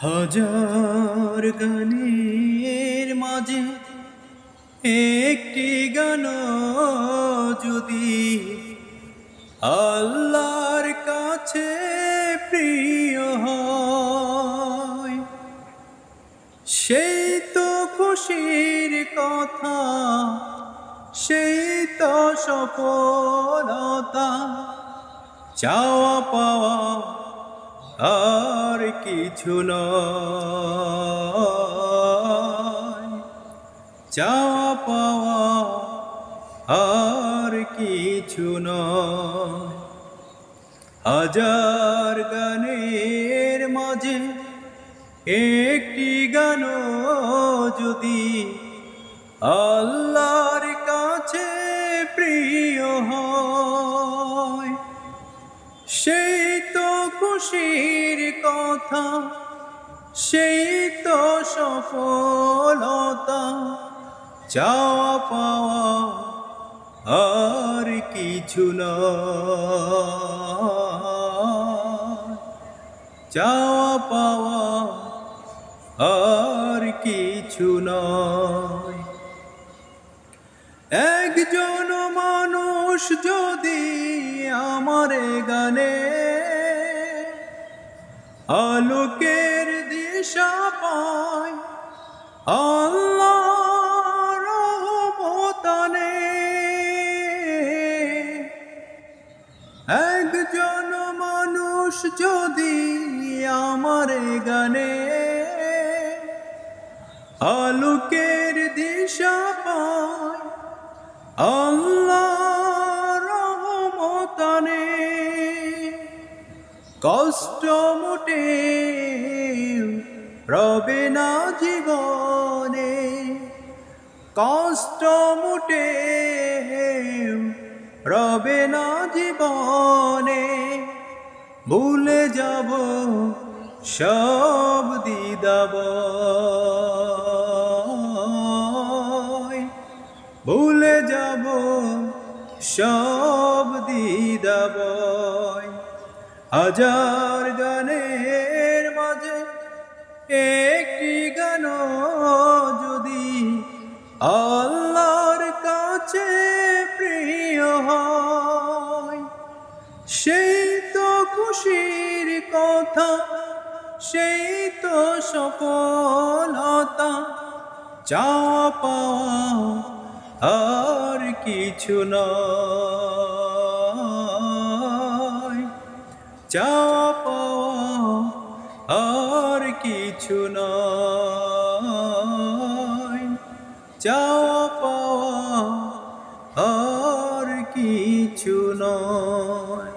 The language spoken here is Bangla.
হাজার গানের মাঝে একটি গান যদি আল্লাহর কাছে প্রিয় হয়, সেই তো খুশির কথা, সেই তো সফলতা। চাওয়া পাওয়া আর কিছু নয়, চাওয়া পাওয়া আর কিছু নয়। হাজার গানের মাঝে একটি গান যদি আল্লাহর কাছে প্রিয় হয়, সেই তো খুশির কথা, সেই তো সফলতা। চাওয়া পাওয়া আর কিছু নয়, চাওয়া পাওয়া আর কিছু নয়। একজন মানুষ যদি আমার গানে আলোকের দিশা পায়, আল্লাহর রহমতানে। একজন মানুষ যদি আমার গানে আলোকের দিশা পায়, আল্লাহর রহমতানে। কষ্ট মোটে রবে না জীবনে, কষ্ট মোটে রবে না জীবনে। ভুলে যাব সব দ্বিধাভয়, ভুলে যাব সব দ্বিধাভয়। হাজার গানের মাঝে একটি গান যদি আল্লাহর কাছে প্রিয় হয়, সেই তো খুশির কথা, সেই তো সফলতা। চাওয়া পাওয়া আর কিছু নয়, চাওয়া পাওয়া আর কিছু নয়, চাওয়া পাওয়া আর কিছু নয়।